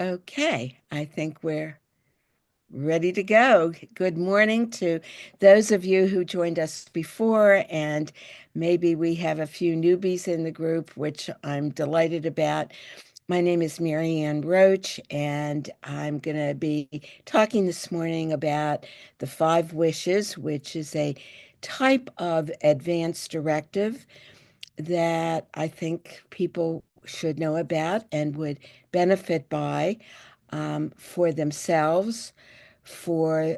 Okay, I think we're ready to go. Good morning to those of you who joined us before, and maybe we have a few newbies in the group, which I'm delighted about. My name is Marianne Roche, and I'm going to be talking this morning about the five wishes, which is a type of advanced directive that I think people should know about and would benefit by for themselves, for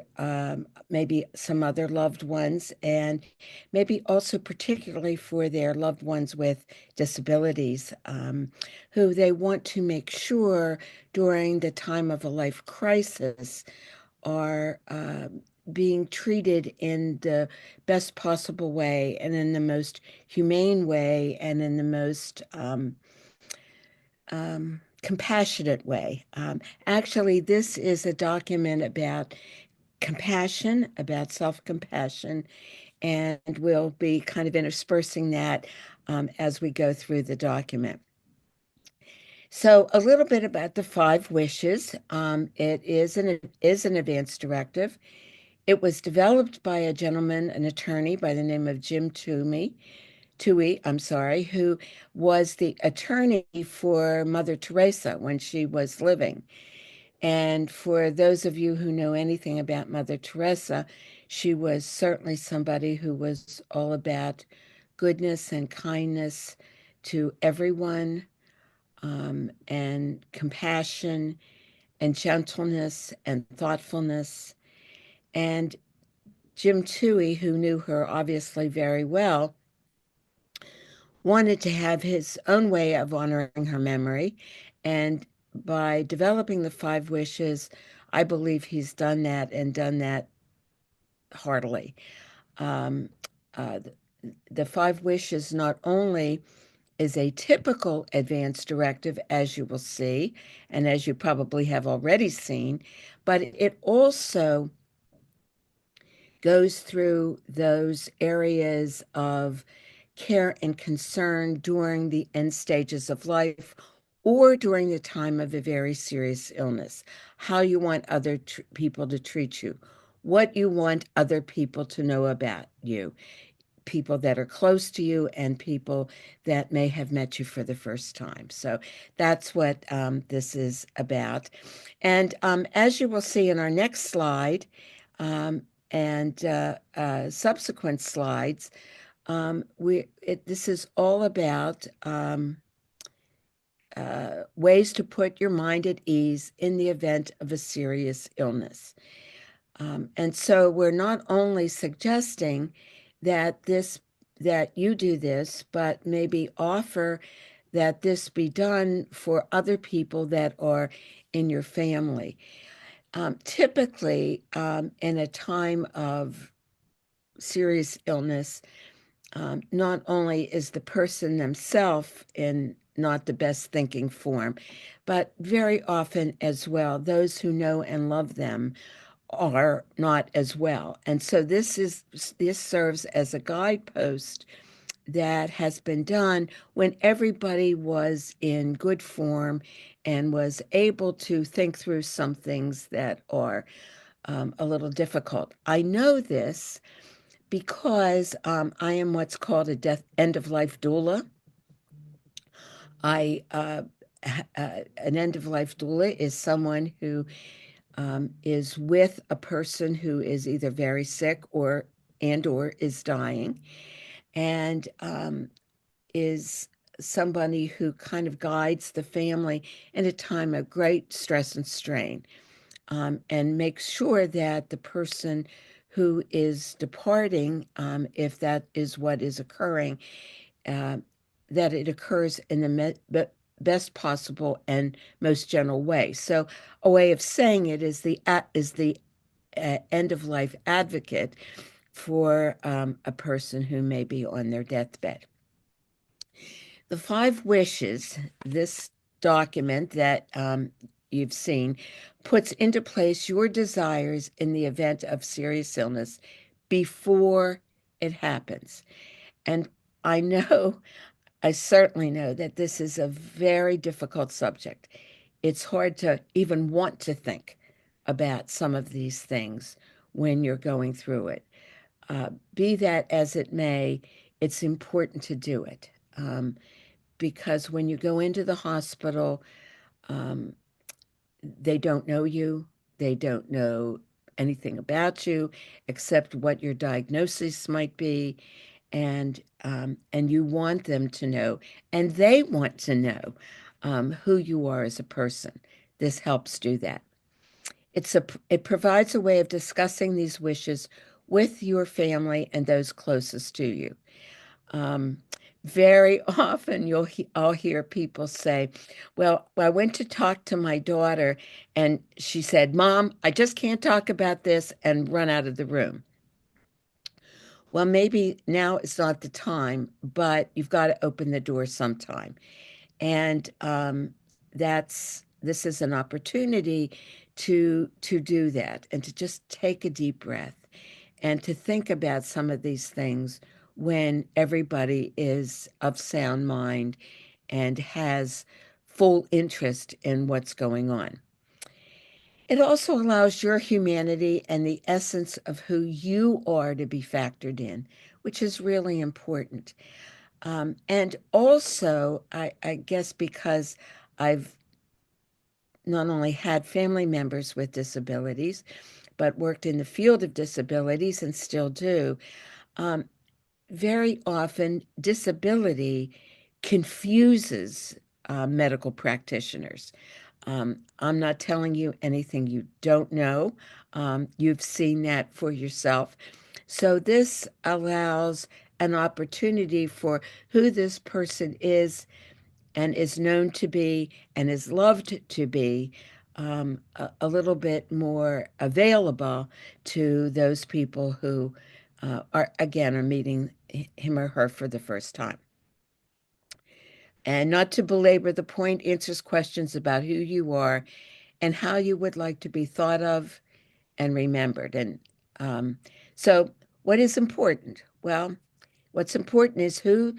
maybe some other loved ones, and maybe also particularly for their loved ones with disabilities, who they want to make sure during the time of a life crisis are being treated in the best possible way and in the most humane way and in the most compassionate way. Actually, this is a document about compassion, about self-compassion, and we'll be kind of interspersing that as we go through the document. So a little bit about the five wishes. It is an advance directive. It was developed by a gentleman, an attorney by the name of Jim Toohey, I'm sorry, who was the attorney for Mother Teresa when she was living. And for those of you who know anything about Mother Teresa, she was certainly somebody who was all about goodness and kindness to everyone, and compassion and gentleness and thoughtfulness. And Jim Toohey, who knew her obviously very well, wanted to have his own way of honoring her memory. And by developing the five wishes, I believe he's done that and done that heartily. Um, the five wishes not only is a typical advance directive, as you will see, and as you probably have already seen, but it also goes through those areas of care and concern during the end stages of life or during the time of a very serious illness, how you want other people to treat you, what you want other people to know about you, people that are close to you and people that may have met you for the first time. So that's what this is about. And as you will see in our next slide, um, and subsequent slides, this is all about ways to put your mind at ease in the event of a serious illness. And so we're not only suggesting that you do this, but maybe offer that this be done for other people that are in your family. Typically, in a time of serious illness, not only is the person themselves in not the best thinking form, but very often as well, those who know and love them are not as well. And so this serves as a guidepost that has been done when everybody was in good form and was able to think through some things that are a little difficult. I know this because I am what's called a end of life doula. I an end of life doula is someone who is with a person who is either very sick or is dying, and is somebody who kind of guides the family in a time of great stress and strain, and makes sure that the person who is departing, if that is what is occurring, uh, that it occurs in the best possible and most general way. So a way of saying it is the end of life advocate for a person who may be on their deathbed. The five wishes, this document that you've seen, puts into place your desires in the event of serious illness before it happens. And I know, I certainly know that this is a very difficult subject. it's hard to even want to think about some of these things when you're going through it. Be that as it may, it's important to do it, because when you go into the hospital, um, they don't know you, they don't know anything about you except what your diagnosis might be, and you want them to know, and they want to know who you are as a person. This helps do that. It provides a way of discussing these wishes with your family and those closest to you. Um, Very often I'll hear people say, "Well, I went to talk to my daughter, and she said, 'Mom, I just can't talk about this,' and run out of the room." Well, maybe now is not the time, but you've got to open the door sometime. And that's this is an opportunity to do that and to just take a deep breath and to think about some of these things when everybody is of sound mind and has full interest in what's going on. It also allows your humanity and the essence of who you are to be factored in, which is really important. And also, I guess because I've not only had family members with disabilities, but worked in the field of disabilities and still do, um, very often disability confuses medical practitioners. I'm not telling you anything you don't know. You've seen that for yourself. So this allows an opportunity for who this person is and is known to be and is loved to be, a little bit more available to those people who are, again, are meeting him or her for the first time. And not to belabor the point, answers questions about who you are and how you would like to be thought of and remembered. And um, so, what is important? Well, what's important is who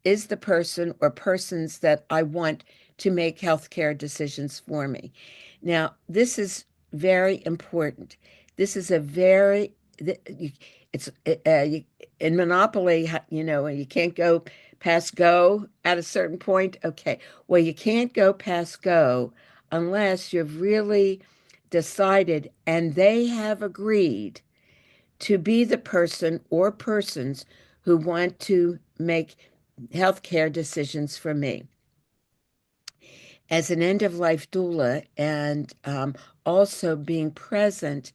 is the person or persons that I want to make healthcare decisions for me. Now, this is very important. This is a very, it's in Monopoly, you can't go past go at a certain point. Okay. Well, you can't go past go unless you've really decided and they have agreed to be the person or persons who want to make healthcare decisions for me. As an end of life doula, and also being present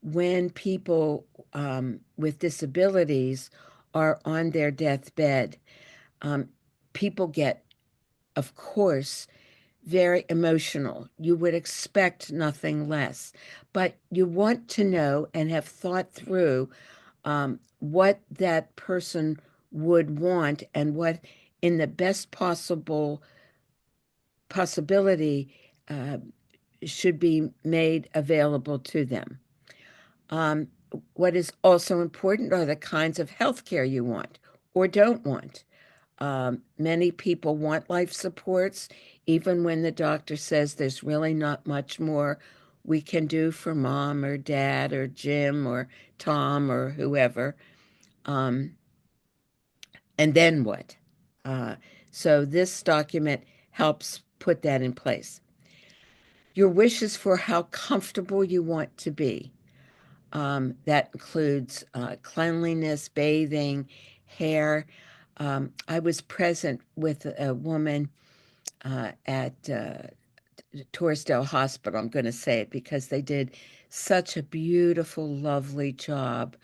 when people with disabilities are on their deathbed, um, people get, of course, very emotional. You would expect nothing less, but you want to know and have thought through what that person would want and what in the best possible possibility uh, should be made available to them. Um, what is also important are the kinds of health care you want or don't want. Many people want life supports, even when the doctor says there's really not much more we can do for mom or dad or Jim or Tom or whoever. Um, and then what? Uh, so this document helps put that in place. Your wishes for how comfortable you want to be. That includes cleanliness, bathing, hair. I was present with a woman at Torresdale Hospital. I'm going to say it because they did such a beautiful, lovely job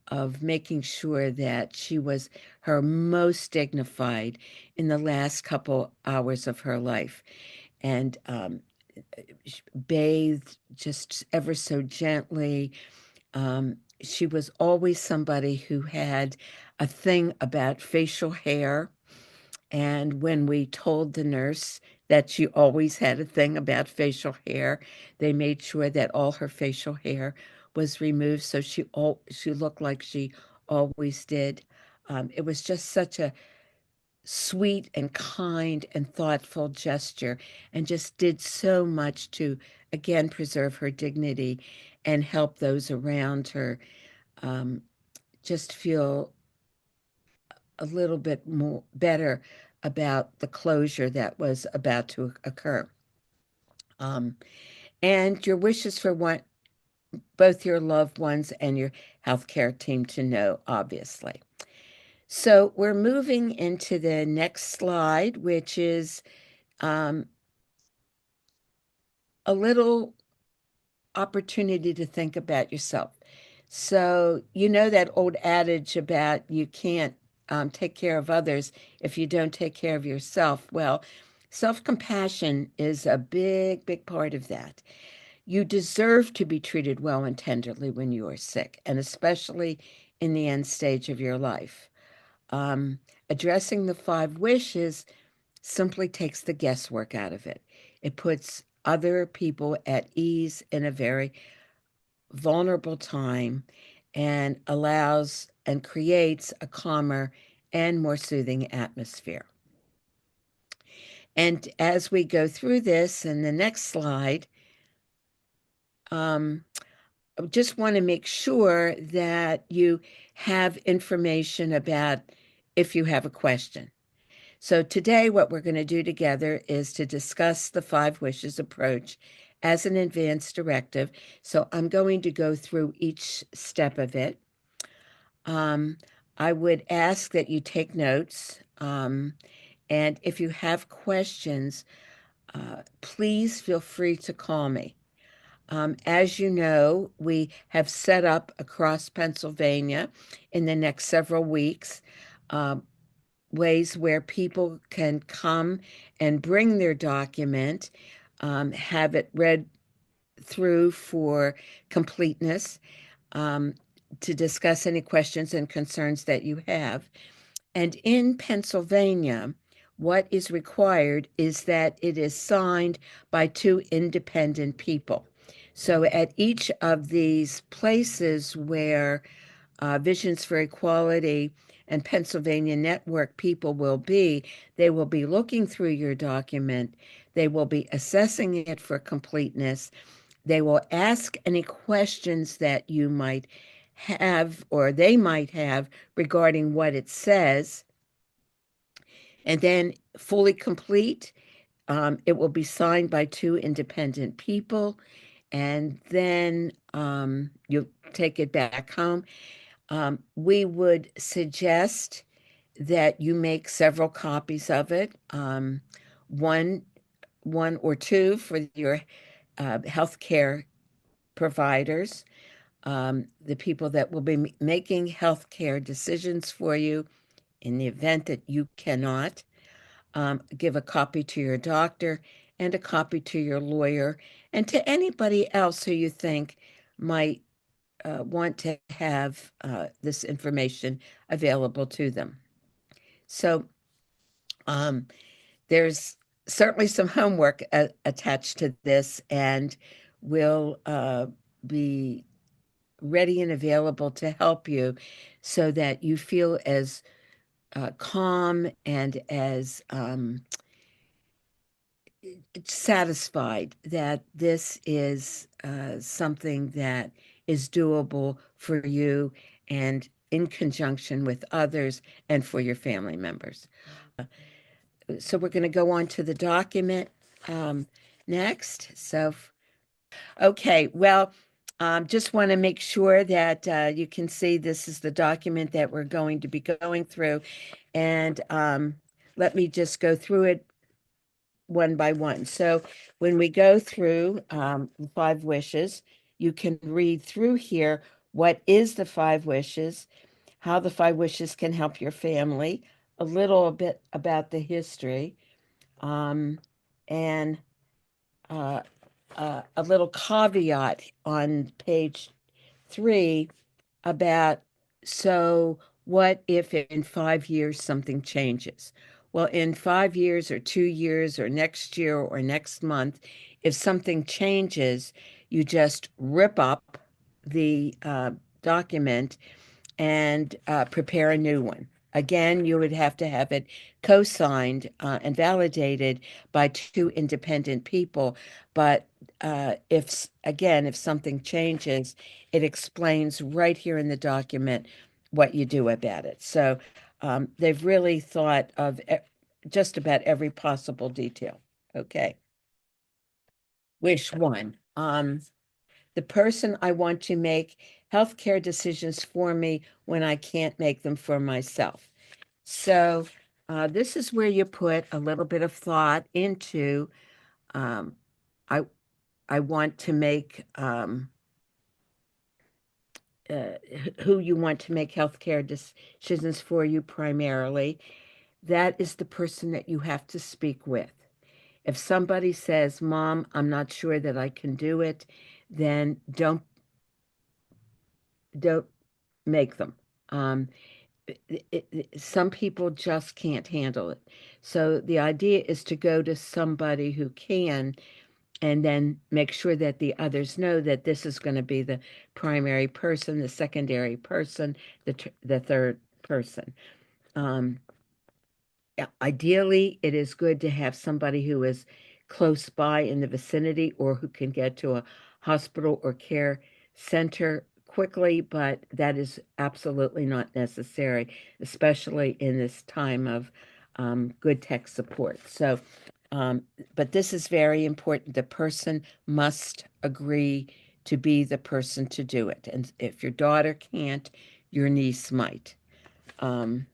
of making sure that she was her most dignified in the last couple hours of her life. And bathed just ever so gently. She was always somebody who had a thing about facial hair. And when we told the nurse that she always had a thing about facial hair, they made sure that all her facial hair was removed so she looked like she always did. It was just such a sweet and kind and thoughtful gesture and just did so much to, again, preserve her dignity and help those around her um, just feel a little bit more better about the closure that was about to occur. Um, and your wishes for both your loved ones and your healthcare team to know, obviously. So we're moving into the next slide, which is um, a little opportunity to think about yourself. So, you know that old adage about you can't take care of others if you don't take care of yourself. Well, self-compassion is a big, big part of that. You deserve to be treated well and tenderly when you are sick, and especially in the end stage of your life. Um, Addressing the five wishes simply takes the guesswork out of it. It puts other people at ease in a very vulnerable time and allows and creates a calmer and more soothing atmosphere. And as we go through this in the next slide, um, I just want to make sure that you have information about if you have a question. So today, what we're going to do together is to discuss the five wishes approach as an advanced directive. So I'm going to go through each step of it. Um, I would ask that you take notes. And if you have questions, please feel free to call me. As you know, we have set up across Pennsylvania in the next several weeks um, ways where people can come and bring their document, have it read through for completeness, um, to discuss any questions and concerns that you have. And in Pennsylvania, what is required is that it is signed by two independent people. So at each of these places where Visions for Equality and Pennsylvania Network people will be, they will be looking through your document. They will be assessing it for completeness. They will ask any questions that you might have or they might have regarding what it says. And then, fully complete, it will be signed by two independent people. And then you'll take it back home. We would suggest that you make several copies of it, one, one or two for your healthcare providers, the people that will be making healthcare decisions for you in the event that you cannot. Give a copy to your doctor and a copy to your lawyer and to anybody else who you think might want to have this information available to them. So um, there's certainly some homework attached to this, and we'll be ready and available to help you so that you feel as calm and as satisfied that this is something that is doable for you and in conjunction with others and for your family members. So we're going to go on to the document next. So, okay, well, just want to make sure that you can see this is the document that we're going to be going through. And let me just go through it one by one. So when we go through the five wishes, you can read through here what is the five wishes, how the five wishes can help your family, a little bit about the history, and uh, a little caveat on page 3 about, so what if in 5 years something changes? Well, in 5 years or 2 years or next year or next month, if something changes, you just rip up the document and prepare a new one. Again, you would have to have it co-signed and validated by two independent people. But again, if something changes, it explains right here in the document what you do about it. So they've really thought of just about every possible detail. Okay. Wish one. The person I want to make healthcare decisions for me when I can't make them for myself. So this is where you put a little bit of thought into um, I I want to make who you want to make healthcare decisions for you primarily. That is the person that you have to speak with. If somebody says, "Mom, I'm not sure that I can do it," then don't make them. Um, some people just can't handle it. So the idea is to go to somebody who can and then make sure that the others know that this is going to be the primary person, the secondary person, the third person. Um, Ideally, it is good to have somebody who is close by in the vicinity or who can get to a hospital or care center quickly, but that is absolutely not necessary, especially in this time of good tech support. So, um, but this is very important. The person must agree to be the person to do it. And if your daughter can't, your niece might. Um,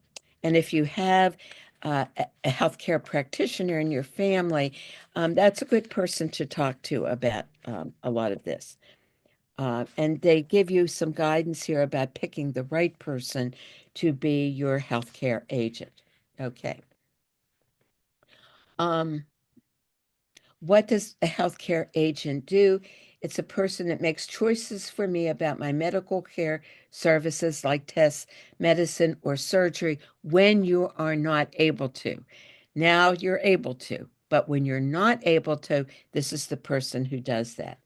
and if you have a healthcare practitioner in your family, that's a good person to talk to about a lot of this. And they give you some guidance here about picking the right person to be your healthcare agent. Okay. Um, What does a healthcare agent do? It's a person that makes choices for me about my medical care services like tests, medicine, or surgery when you are not able to. Now you're able to, but when you're not able to, this is the person who does that.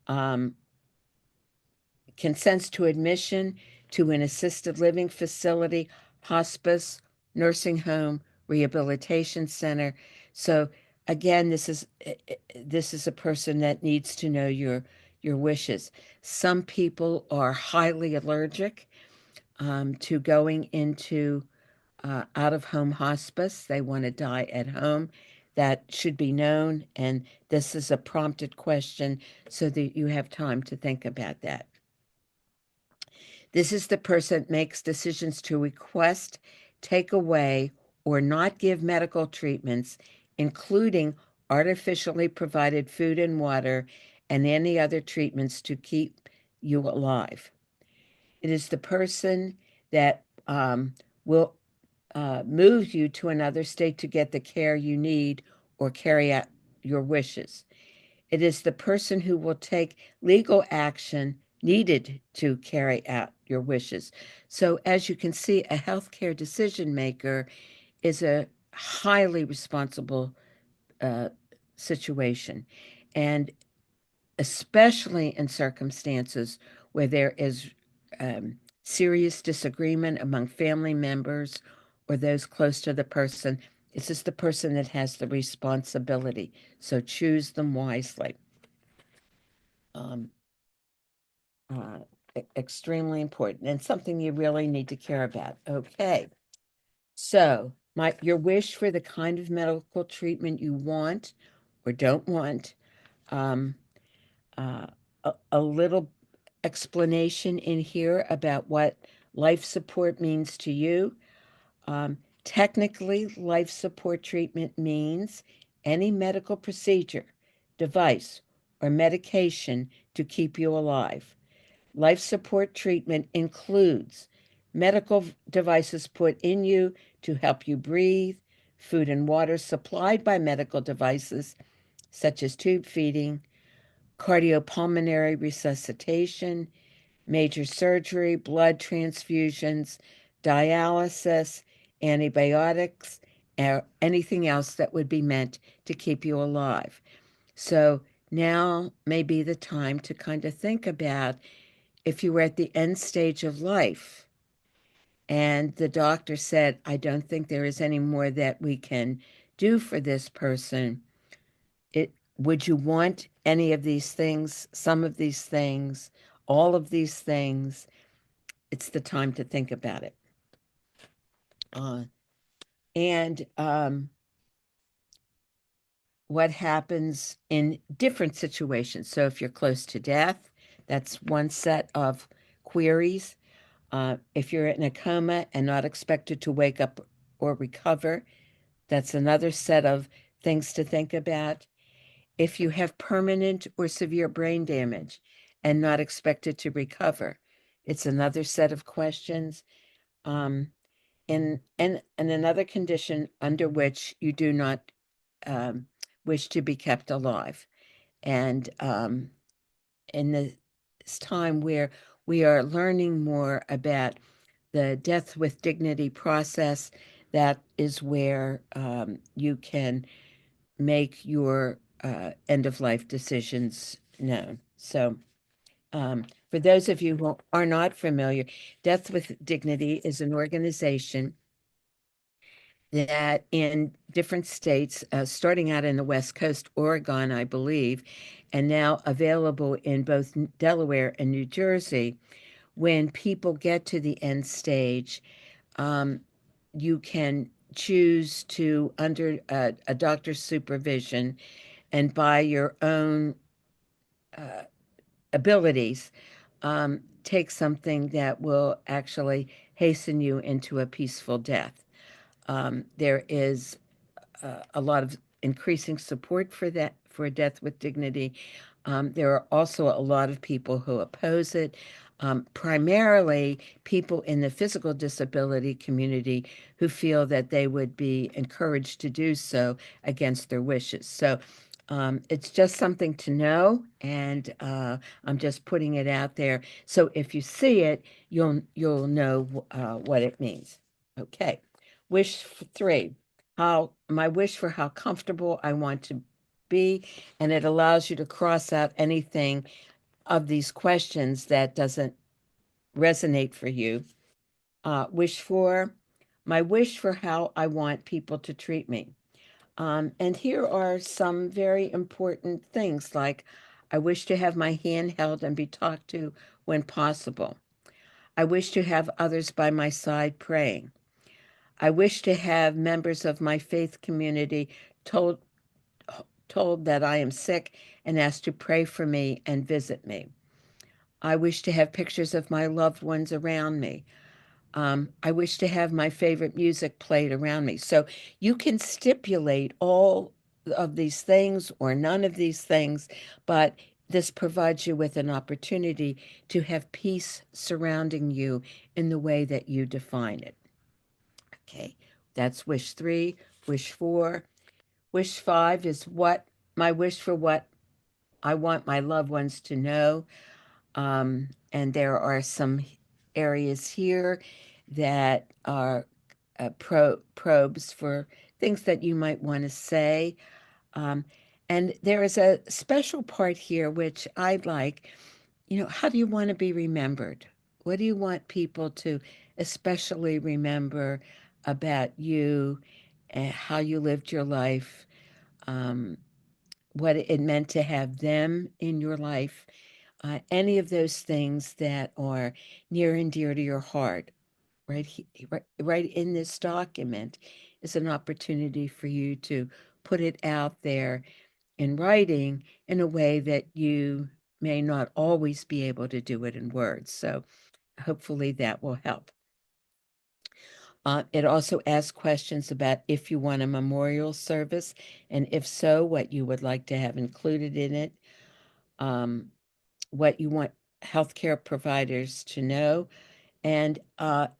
Um, Consents to admission to an assisted living facility, hospice, nursing home, rehabilitation center. So again, this is a person that needs to know your wishes. Some people are highly allergic to going into out-of-home hospice. They want to die at home. That should be known, and this is a prompted question so that you have time to think about that. This is the person that makes decisions to request, take away, or not give medical treatments, including artificially provided food and water and any other treatments to keep you alive. It is the person that will move you to another state to get the care you need or carry out your wishes. It is the person who will take legal action needed to carry out your wishes. So, as you can see, a healthcare decision maker is a highly responsible uh, situation. And especially in circumstances where there is serious disagreement among family members or those close to the person, it's just the person that has the responsibility. So, choose them wisely. Um, uh, Extremely important and something you really need to care about. Okay. So, your wish for the kind of medical treatment you want or don't want, um, uh, a little explanation in here about what life support means to you. Technically, life support treatment means any medical procedure, device, or medication to keep you alive. Life support treatment includes medical devices put in you to help you breathe, food and water supplied by medical devices such as tube feeding, cardiopulmonary resuscitation, major surgery, blood transfusions, dialysis, antibiotics, or anything else that would be meant to keep you alive. So now may be the time to kind of think about if you were at the end stage of life, And the doctor said, I don't think there is any more that we can do for this person. Would you want any of these things, some of these things, all of these things? It's the time to think about it. And what happens in different situations. So if you're close to death, that's one set of queries. If you're in a coma and not expected to wake up or recover, that's another set of things to think about. If you have permanent or severe brain damage and not expected to recover, it's another set of questions. Um, and another condition under which you do not um, wish to be kept alive. And in this time where we are learning more about the death with dignity process, that is where you can make your end of life decisions known. So, for those of you who are not familiar, Death with Dignity is an organization that in different states, starting out in the West Coast, Oregon, I believe, and now available in both Delaware and New Jersey, when people get to the end stage, um, you can choose to, under a doctor's supervision and by your own uh, abilities, take something that will actually hasten you into a peaceful death. There is a lot of increasing support for that, for death with dignity. There are also a lot of people who oppose it, primarily people in the physical disability community who feel that they would be encouraged to do so against their wishes. So it's just something to know, and I'm just putting it out there. So if you see it, you'll know what it means. Okay. Wish 3, how my wish for how comfortable I want to be, and it allows you to cross out anything of these questions that doesn't resonate for you. Wish 4, my wish for how I want people to treat me. And here are some very important things like I wish to have my hand held and be talked to when possible. I wish to have others by my side praying. I wish to have members of my faith community told told that I am sick and asked to pray for me and visit me. I wish to have pictures of my loved ones around me. I wish to have my favorite music played around me. So you can stipulate all of these things or none of these things, but this provides you with an opportunity to have peace surrounding you in the way that you define it. Okay, that's wish 3. Wish 4. Wish 5 is what my wish for what I want my loved ones to know. And there are some areas here that are probes for things that you might want to say. Um, and there is a special part here which I'd like. How do you want to be remembered? What do you want people to especially remember about you and how you lived your life? Um, what it meant to have them in your life, any of those things that are near and dear to your heart, right in this document is an opportunity for you to put it out there in writing in a way that you may not always be able to do it in words. So hopefully that will help. It also asks questions about if you want a memorial service, and if so, what you would like to have included in it, um, what you want healthcare providers to know, and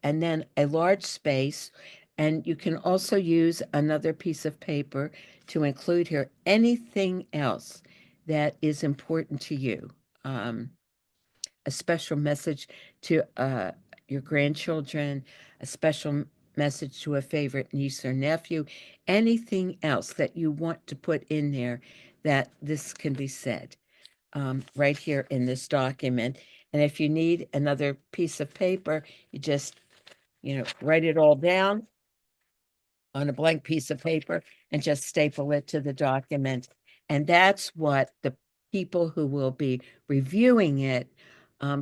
then a large space. And you can also use another piece of paper to include here anything else that is important to you. Um, a special message to your grandchildren, a special message to a favorite niece or nephew, anything else that you want to put in there that this can be said right here in this document. And if you need another piece of paper, you just write it all down on a blank piece of paper and just staple it to the document. And that's what the people who will be reviewing it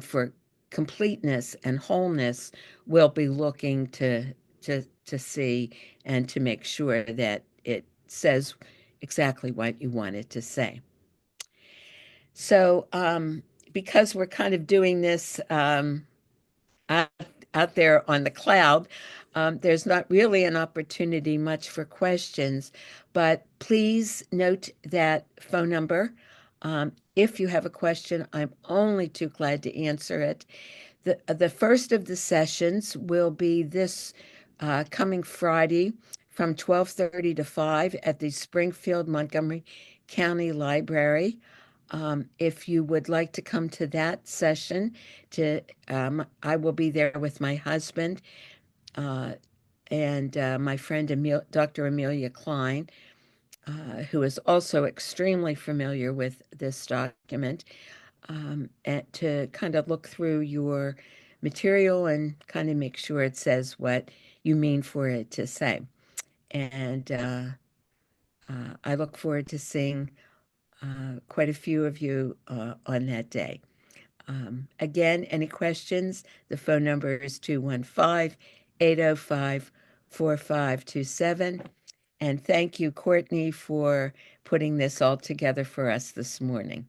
for completeness and wholeness will be looking to see and to make sure that it says exactly what you want it to say. So, because we're kind of doing this out, out there on the cloud, there's not really an opportunity much for questions, but please note that phone number. If you have a question, I'm only too glad to answer it. The first of the sessions will be this coming Friday from 12:30 to 5 at the Springfield Montgomery County Library. If you would like to come to that session, I will be there with my husband uh, and my friend Dr. Amelia Klein, who is also extremely familiar with this document, and to kind of look through your material and kind of make sure it says what you mean for it to say. And I look forward to seeing quite a few of you on that day. Again, any questions? The phone number is 215-805-4527. And thank you, Courtney, for putting this all together for us this morning.